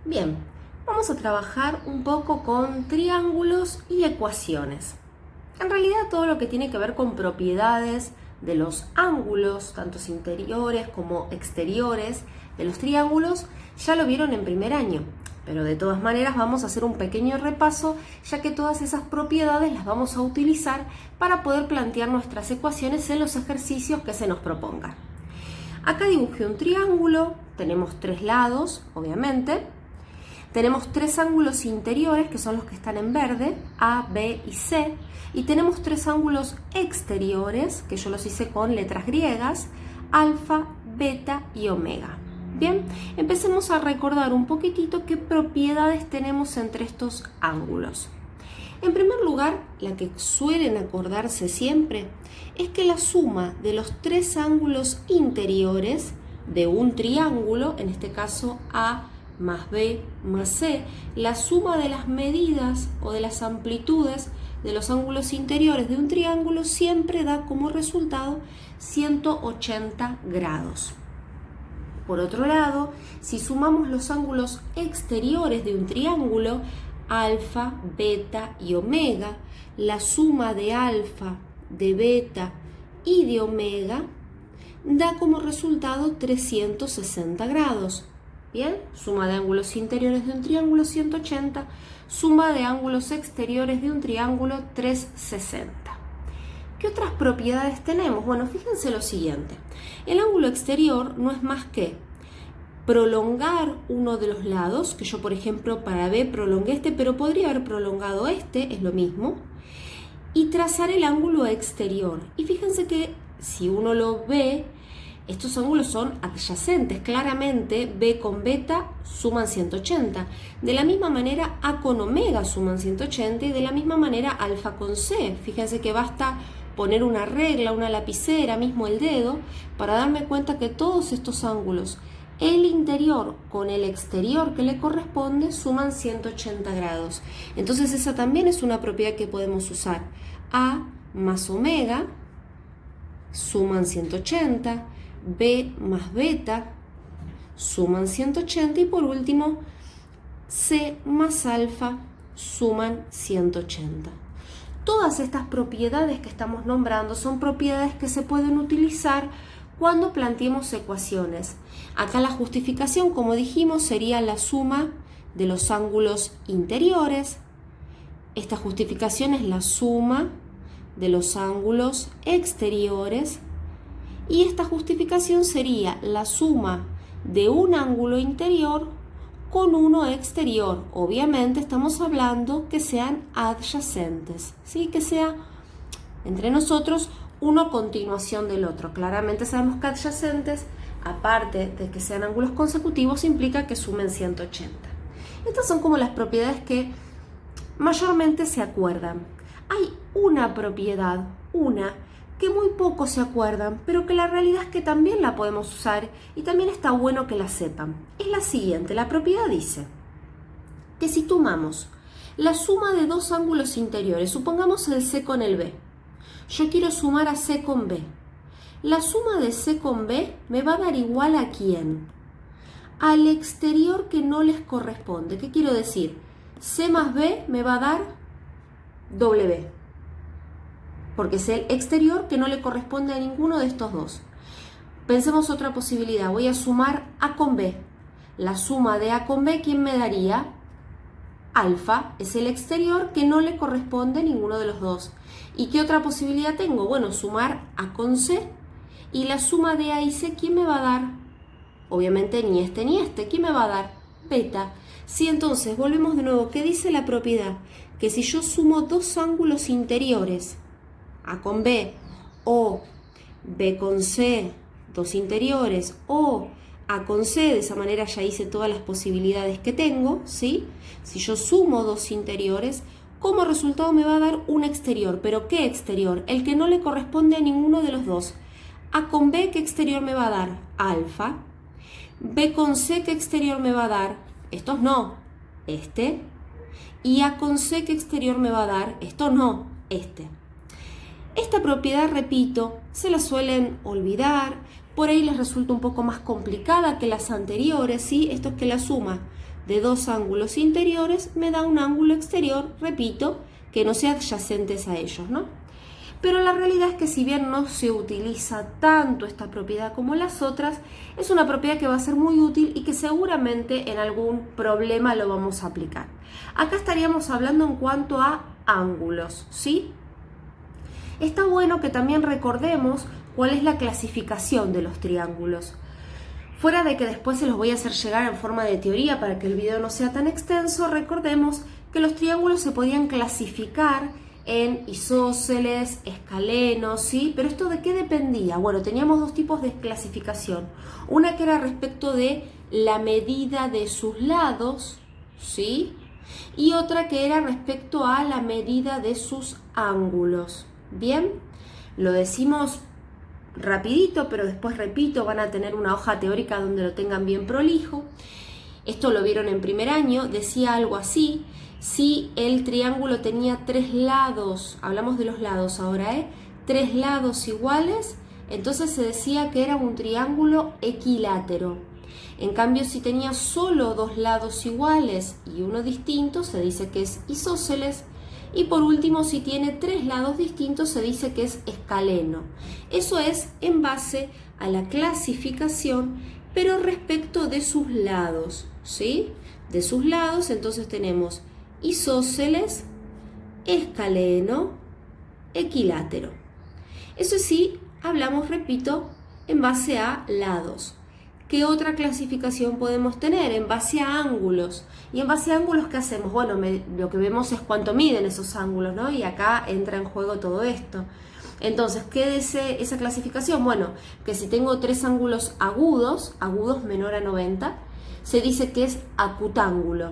Bien, vamos a trabajar un poco con triángulos y ecuaciones. En realidad todo lo que tiene que ver con propiedades de los ángulos, tanto interiores como exteriores de los triángulos, ya lo vieron en primer año. Pero de todas maneras vamos a hacer un pequeño repaso, ya que todas esas propiedades las vamos a utilizar para poder plantear nuestras ecuaciones en los ejercicios que se nos propongan. Acá dibujé un triángulo, tenemos tres lados, obviamente. Tenemos tres ángulos interiores, que son los que están en verde, A, B y C. Y tenemos tres ángulos exteriores, que yo los hice con letras griegas, alfa, beta y omega. Bien, empecemos a recordar un poquitito qué propiedades tenemos entre estos ángulos. En primer lugar, la que suelen acordarse siempre es que la suma de los tres ángulos interiores de un triángulo, en este caso A más B más C, la suma de las medidas o de las amplitudes de los ángulos interiores de un triángulo siempre da como resultado 180 grados. Por otro lado, si sumamos los ángulos exteriores de un triángulo, alfa, beta y omega, la suma de alfa, de beta y de omega da como resultado 360 grados. Bien, suma de ángulos interiores de un triángulo 180, suma de ángulos exteriores de un triángulo 360. ¿Qué otras propiedades tenemos? Bueno, fíjense lo siguiente. El ángulo exterior no es más que prolongar uno de los lados, que yo por ejemplo para B prolongué este, pero podría haber prolongado este, es lo mismo, y trazar el ángulo exterior. Y fíjense que si uno lo ve, estos ángulos son adyacentes. Claramente B con beta suman 180. De la misma manera A con omega suman 180 y de la misma manera alfa con C. Fíjense que basta poner una regla, una lapicera, mismo el dedo, para darme cuenta que todos estos ángulos, el interior con el exterior que le corresponde, suman 180 grados. Entonces esa también es una propiedad que podemos usar. A más omega suman 180. B más beta suman 180 y por último C más alfa suman 180. Todas estas propiedades que estamos nombrando son propiedades que se pueden utilizar cuando planteemos ecuaciones. Acá la justificación, como dijimos, sería la suma de los ángulos interiores. Esta justificación es la suma de los ángulos exteriores. Y esta justificación sería la suma de un ángulo interior con uno exterior. Obviamente estamos hablando que sean adyacentes, ¿sí? Que sea entre nosotros uno a continuación del otro. Claramente sabemos que adyacentes, aparte de que sean ángulos consecutivos, implica que sumen 180. Estas son como las propiedades que mayormente se acuerdan. Hay una propiedad, que muy pocos se acuerdan, pero que la realidad es que también la podemos usar y también está bueno que la sepan. Es la siguiente, la propiedad dice que si tomamos la suma de dos ángulos interiores, supongamos el C con el B, yo quiero sumar a C con B, la suma de C con B me va a dar igual ¿a quién? Al exterior que no les corresponde. ¿Qué quiero decir? C más B me va a dar W, porque es el exterior que no le corresponde a ninguno de estos dos. Pensemos otra posibilidad. Voy a sumar A con B. La suma de A con B, ¿quién me daría? Alfa. Es el exterior que no le corresponde a ninguno de los dos. ¿Y qué otra posibilidad tengo? Bueno, sumar A con C. Y la suma de A y C, ¿quién me va a dar? Obviamente ni este ni este. ¿Quién me va a dar? Beta. Sí, entonces, volvemos de nuevo. ¿Qué dice la propiedad? Que si yo sumo dos ángulos interiores, A con B o B con C, dos interiores, o A con C, de esa manera ya hice todas las posibilidades que tengo, ¿sí? Si yo sumo dos interiores, como resultado me va a dar un exterior. ¿Pero qué exterior? El que no le corresponde a ninguno de los dos. A con B, ¿qué exterior me va a dar? Alfa. B con C, ¿qué exterior me va a dar? Estos no, este. Y A con C, ¿qué exterior me va a dar? Esto no, este. Esta propiedad, repito, se la suelen olvidar, por ahí les resulta un poco más complicada que las anteriores, ¿sí? Esto es que la suma de dos ángulos interiores me da un ángulo exterior, repito, que no sea adyacentes a ellos, ¿no? Pero la realidad es que si bien no se utiliza tanto esta propiedad como las otras, es una propiedad que va a ser muy útil y que seguramente en algún problema lo vamos a aplicar. Acá estaríamos hablando en cuanto a ángulos, ¿sí? Está bueno que también recordemos cuál es la clasificación de los triángulos. Fuera de que después se los voy a hacer llegar en forma de teoría para que el video no sea tan extenso, recordemos que los triángulos se podían clasificar en isósceles, escalenos, ¿sí? Pero ¿esto de qué dependía? Bueno, teníamos dos tipos de clasificación. Una que era respecto de la medida de sus lados, ¿sí? Y otra que era respecto a la medida de sus ángulos. Bien, lo decimos rapidito, pero después repito, van a tener una hoja teórica donde lo tengan bien prolijo. Esto lo vieron en primer año, decía algo así: si el triángulo tenía tres lados, hablamos de los lados ahora, tres lados iguales, entonces se decía que era un triángulo equilátero. En cambio, si tenía solo dos lados iguales y uno distinto, se dice que es isósceles. Y por último, si tiene tres lados distintos, se dice que es escaleno. Eso es en base a la clasificación, pero respecto de sus lados, ¿sí? De sus lados, entonces tenemos isósceles, escaleno, equilátero. Eso sí, hablamos, repito, en base a lados. ¿Qué otra clasificación podemos tener? En base a ángulos. ¿Y en base a ángulos qué hacemos? Bueno, lo que vemos es cuánto miden esos ángulos, ¿no? Y acá entra en juego todo esto. Entonces, ¿qué dice esa clasificación? Bueno, que si tengo tres ángulos agudos menor a 90, se dice que es acutángulo.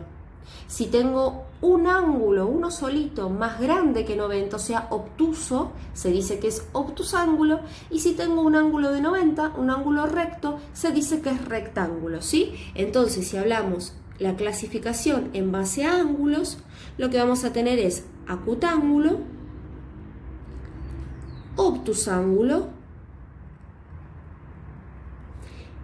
Si tengo un ángulo, uno solito, más grande que 90, o sea, obtuso, se dice que es obtusángulo. Y si tengo un ángulo de 90, un ángulo recto, se dice que es rectángulo, ¿sí? Entonces, si hablamos la clasificación en base a ángulos, lo que vamos a tener es acutángulo, obtusángulo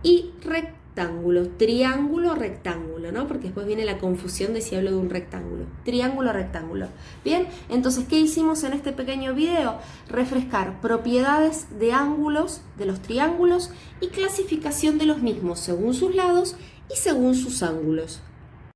y rectángulo, triángulo, rectángulo, ¿no? Porque después viene la confusión de si hablo de un rectángulo. Triángulo, rectángulo. Bien, entonces, ¿qué hicimos en este pequeño video? Refrescar propiedades de ángulos de los triángulos y clasificación de los mismos según sus lados y según sus ángulos.